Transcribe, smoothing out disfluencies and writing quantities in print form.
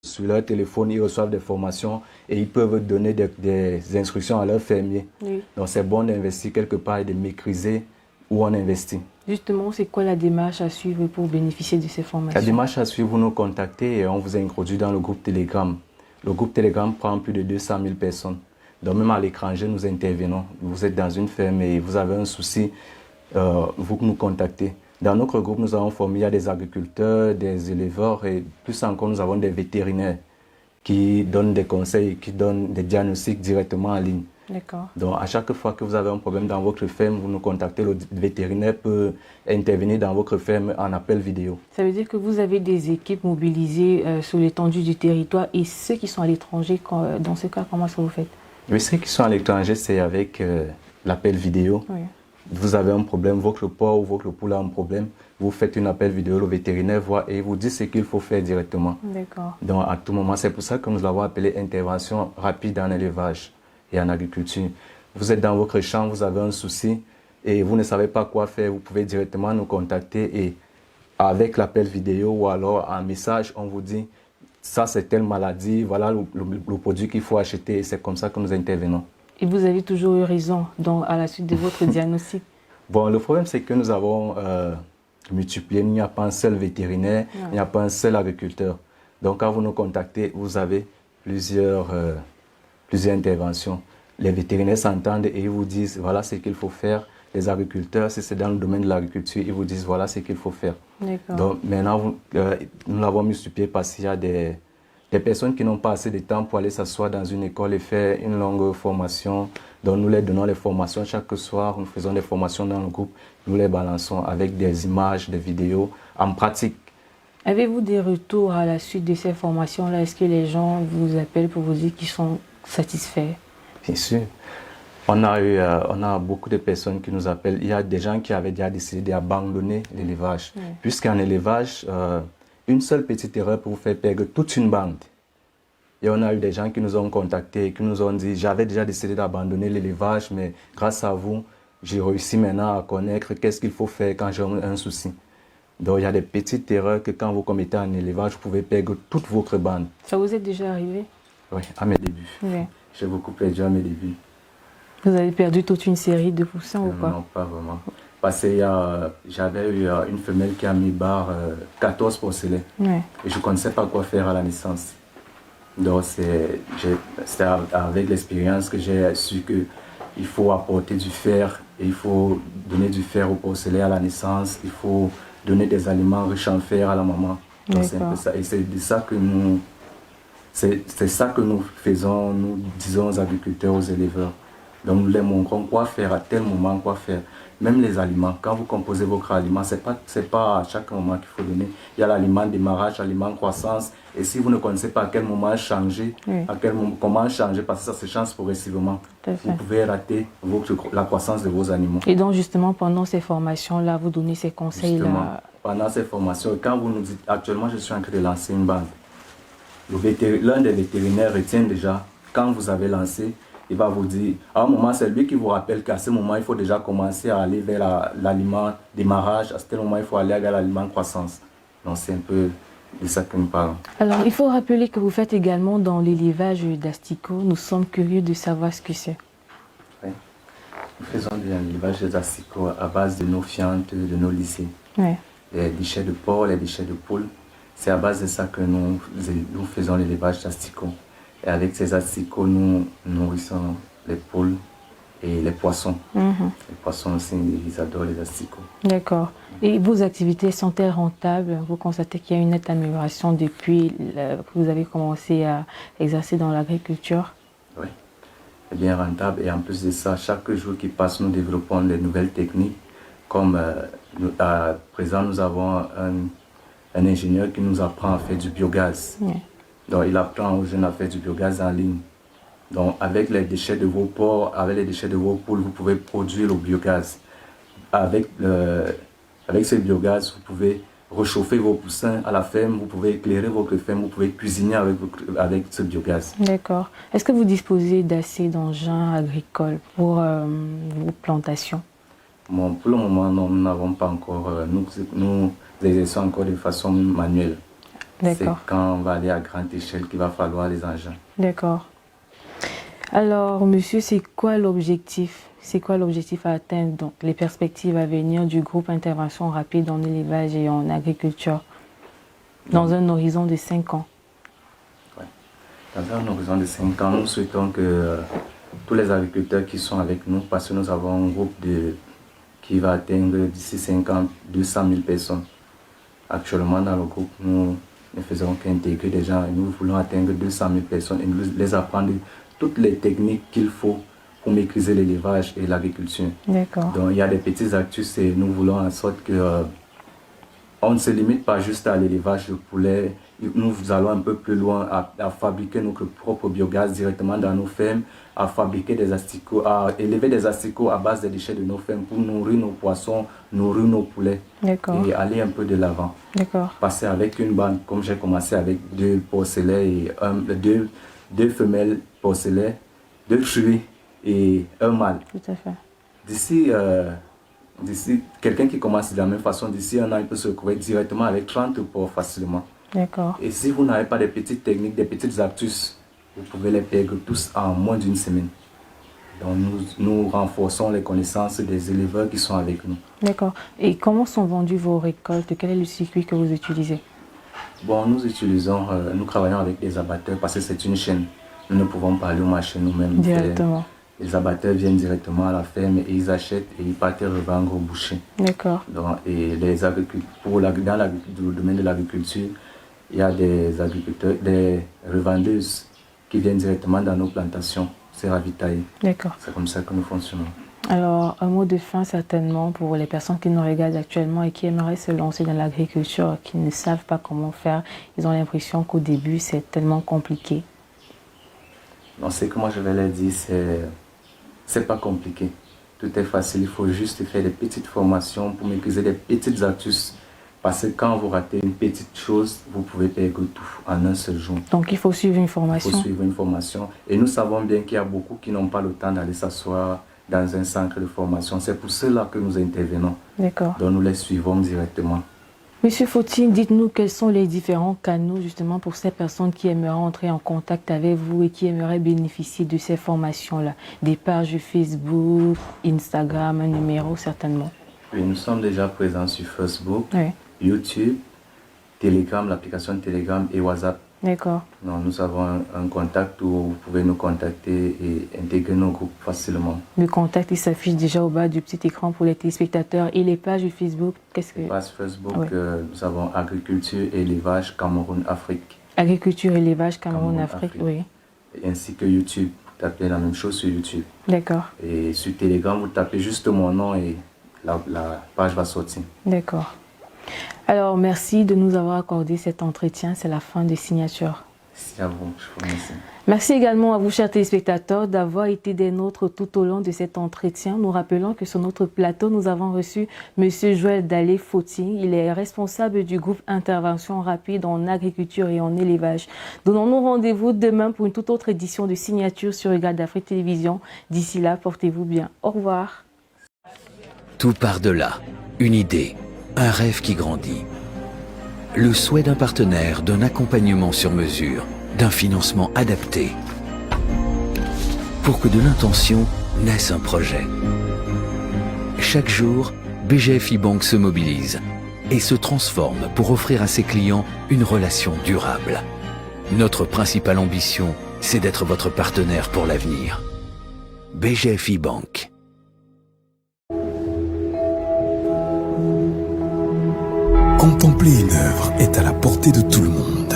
Sur leur téléphone, ils reçoivent des formations et ils peuvent donner des instructions à leurs fermiers. Oui. Donc c'est bon d'investir quelque part et de maîtriser où on investit. Justement, c'est quoi la démarche à suivre pour bénéficier de ces formations? La démarche à suivre, vous nous contactez et on vous introduit dans le groupe Telegram. Le groupe Telegram prend plus de 200 000 personnes. Donc même à l'étranger, nous intervenons. Vous êtes dans une ferme et vous avez un souci, vous nous contactez. Dans notre groupe, nous avons formé, il y a des agriculteurs, des éleveurs et plus encore, nous avons des vétérinaires qui donnent des conseils, qui donnent des diagnostics directement en ligne. D'accord. Donc, à chaque fois que vous avez un problème dans votre ferme, vous nous contactez, le vétérinaire peut intervenir dans votre ferme en appel vidéo. Ça veut dire que vous avez des équipes mobilisées sur l'étendue du territoire et ceux qui sont à l'étranger, dans ce cas, comment est-ce que vous faites? Oui, ceux qui sont à l'étranger, c'est avec l'appel vidéo. Oui. Vous avez un problème, votre porc ou votre poule a un problème, vous faites un appel vidéo, le vétérinaire voit et vous dit ce qu'il faut faire directement. D'accord. Donc, à tout moment, c'est pour ça que nous l'avons appelé intervention rapide en élevage et en agriculture. Vous êtes dans votre champ, vous avez un souci et vous ne savez pas quoi faire, vous pouvez directement nous contacter et avec l'appel vidéo ou alors en message, on vous dit ça c'est telle maladie, voilà le produit qu'il faut acheter et c'est comme ça que nous intervenons. Et vous avez toujours eu raison à la suite de votre diagnostic? Bon, le problème c'est que nous avons multiplié, il n'y a pas un seul vétérinaire, il n'y a pas un seul agriculteur. Donc quand vous nous contactez, vous avez plusieurs interventions. Les vétérinaires s'entendent et ils vous disent voilà ce qu'il faut faire. Les agriculteurs, si c'est dans le domaine de l'agriculture, ils vous disent voilà ce qu'il faut faire. Donc maintenant, nous l'avons multiplié parce qu'il y a des personnes qui n'ont pas assez de temps pour aller s'asseoir dans une école et faire une longue formation. Donc nous leur donnons les formations chaque soir, nous faisons des formations dans le groupe, nous les balançons avec des images, des vidéos en pratique. Avez-vous des retours à la suite de ces formations-là? Est-ce que les gens vous appellent pour vous dire qu'ils sont satisfaits? Bien sûr. On a beaucoup de personnes qui nous appellent. Il y a des gens qui avaient déjà décidé d'abandonner l'élevage. Oui. Puisqu'en élevage, une seule petite erreur peut vous faire perdre toute une bande. Et on a eu des gens qui nous ont contactés, qui nous ont dit j'avais déjà décidé d'abandonner l'élevage, mais grâce à vous, j'ai réussi maintenant à connaître qu'est-ce qu'il faut faire quand j'ai un souci. Donc il y a des petites erreurs que quand vous commettez en élevage, vous pouvez perdre toute votre bande. Ça vous est déjà arrivé? Oui, à mes débuts. Oui. J'ai beaucoup perdu à mes débuts. Vous avez perdu toute une série de poussins ou pas? Non, pas vraiment. Parce que j'avais eu une femelle qui a mis barre 14 porcelets. Oui. Et je ne connaissais pas quoi faire à la naissance. Donc c'est avec l'expérience que j'ai su qu'il faut apporter du fer, et il faut donner du fer au porcelet à la naissance, il faut donner des aliments riches en fer à la maman. Donc c'est un peu ça. Et c'est ça que nous faisons, nous disons aux agriculteurs, aux éleveurs. Donc nous les montrons quoi faire à tel moment, quoi faire. Même les aliments, quand vous composez votre aliment, ce n'est pas à chaque moment qu'il faut donner. Il y a l'aliment démarrage, l'aliment croissance. Et si vous ne connaissez pas à quel moment changer, comment changer, parce que ça se change progressivement, vous pouvez rater la croissance de vos animaux. Et donc justement, pendant ces formations-là, vous donnez ces conseils-là? Pendant ces formations, quand vous nous dites, actuellement je suis en train de lancer une bande, l'un des vétérinaires retient déjà, quand vous avez lancé, il va vous dire, à un moment, c'est lui qui vous rappelle qu'à ce moment, il faut déjà commencer à aller vers l'aliment démarrage. À ce moment, il faut aller vers l'aliment croissance. Donc, c'est un peu de ça que nous parlons. Alors, il faut rappeler que vous faites également dans l'élevage d'asticots. Nous sommes curieux de savoir ce que c'est. Oui. Nous faisons de l'élevage d'asticots à base de nos fientes, de nos lysées. Oui. Les déchets de porc, les déchets de poule. C'est à base de ça que nous faisons l'élevage d'asticots. Et avec ces asticots, nous nourrissons les poules et les poissons. Les poissons aussi, ils adorent les asticots. D'accord. Et vos activités sont-elles rentables? Vous constatez qu'il y a une nette amélioration depuis que vous avez commencé à exercer dans l'agriculture? Oui, c'est bien rentable. Et en plus de ça, chaque jour qui passe, nous développons de nouvelles techniques. Comme à présent, nous avons un ingénieur qui nous apprend à faire du biogaz. Oui. Donc, il apprend aux jeunes à faire du biogaz en ligne. Donc, avec les déchets de vos porcs, avec les déchets de vos poules, vous pouvez produire le biogaz. Avec ce biogaz, vous pouvez réchauffer vos poussins à la ferme, vous pouvez éclairer votre ferme, vous pouvez cuisiner avec ce biogaz. D'accord. Est-ce que vous disposez d'assez d'engins agricoles pour vos plantations? Bon, pour le moment, non, nous n'avons pas encore. Nous exerçons encore de façon manuelle. C'est D'accord. quand on va aller à grande échelle qu'il va falloir les engins. D'accord. Alors, monsieur, c'est quoi l'objectif? C'est quoi l'objectif à atteindre, donc les perspectives à venir du groupe Intervention Rapide en élevage et en agriculture dans un horizon de 5 ans? Ouais. Dans un horizon de 5 ans, nous souhaitons que tous les agriculteurs qui sont avec nous, parce que nous avons un groupe qui va atteindre d'ici 5 ans 200 000 personnes. Actuellement, dans le groupe, nous ne faisons qu'intégrer des gens et nous voulons atteindre 200 000 personnes et nous les apprendre toutes les techniques qu'il faut pour maîtriser l'élevage et l'agriculture. D'accord. Donc, il y a des petites astuces et nous voulons en sorte que on ne se limite pas juste à l'élevage de poulet. Nous allons un peu plus loin à fabriquer notre propre biogaz directement dans nos fermes, à fabriquer des asticots, à élever des asticots à base des déchets de nos fermes pour nourrir nos poissons, nourrir nos poulets. D'accord. Et aller un peu de l'avant. D'accord. Passer avec une bande, comme j'ai commencé avec 2 porcelets et deux femelles porcelets, 2 truies et un mâle. Tout à fait. D'ici, quelqu'un qui commence de la même façon, d'ici un an, il peut se retrouver directement avec 30 porcs facilement. D'accord. Et si vous n'avez pas des petites techniques, des petites astuces, vous pouvez les perdre tous en moins d'une semaine. Donc nous renforçons les connaissances des éleveurs qui sont avec nous. D'accord. Et comment sont vendues vos récoltes? Quel est le circuit que vous utilisez? Bon, nous travaillons avec des abatteurs parce que c'est une chaîne. Nous ne pouvons pas aller au marché nous-mêmes. Directement. Les abatteurs viennent directement à la ferme et ils achètent et ils partent revendre aux bouchers. D'accord. Donc, et les agriculteurs, dans le domaine de l'agriculture, il y a des agriculteurs, des revendeuses qui viennent directement dans nos plantations se ravitailler. D'accord. C'est comme ça que nous fonctionnons. Alors, un mot de fin certainement pour les personnes qui nous regardent actuellement et qui aimeraient se lancer dans l'agriculture, qui ne savent pas comment faire. Ils ont l'impression qu'au début, c'est tellement compliqué. Donc, ce que moi je vais leur dire, c'est pas compliqué. Tout est facile, il faut juste faire des petites formations pour maîtriser des petites astuces. Parce que quand vous ratez une petite chose, vous pouvez perdre tout en un seul jour. Donc, il faut suivre une Il formation. faut suivre une formation. Et nous savons bien qu'il y a beaucoup qui n'ont pas le temps d'aller s'asseoir dans un centre de formation. C'est pour cela que nous intervenons. D'accord. Donc nous les suivons directement. Monsieur Fauti, dites-nous quels sont les différents canaux justement pour ces personnes qui aimeraient entrer en contact avec vous et qui aimeraient bénéficier de ces formations-là. Des pages Facebook, Instagram, un numéro certainement. Et nous sommes déjà présents sur Facebook, Oui. YouTube, Telegram, l'application Telegram et WhatsApp. D'accord. Donc, nous avons un contact où vous pouvez nous contacter et intégrer nos groupes facilement. Le contact, il s'affiche déjà au bas du petit écran pour les téléspectateurs. Et les pages du Facebook, qu'est-ce que... Page Facebook, Oui. nous avons Agriculture et Élevage Cameroun Afrique. Agriculture, élevage, Cameroun, Cameroun, Afrique, Afrique. oui. Et ainsi que YouTube. Vous tapez la même chose sur YouTube. D'accord. Et sur Telegram, vous tapez juste mon nom et la page va sortir. D'accord. Alors, merci de nous avoir accordé cet entretien. C'est la fin des signatures. Merci à vous. Je vous remercie. Merci également à vous, chers téléspectateurs, d'avoir été des nôtres tout au long de cet entretien. Nous rappelons que sur notre plateau, nous avons reçu M. Joël Dalé Fauti. Il est responsable du groupe Intervention Rapide en agriculture et en élevage. Donnons-nous rendez-vous demain pour une toute autre édition de Signature sur Regard d'Afrique Télévision. D'ici là, portez-vous bien. Au revoir. Tout part de là. Une idée, un rêve qui grandit. Le souhait d'un partenaire, d'un accompagnement sur mesure, d'un financement adapté. Pour que de l'intention naisse un projet. Chaque jour, BGFI Bank se mobilise et se transforme pour offrir à ses clients une relation durable. Notre principale ambition, c'est d'être votre partenaire pour l'avenir. BGFI Bank. Contempler une œuvre est à la portée de tout le monde.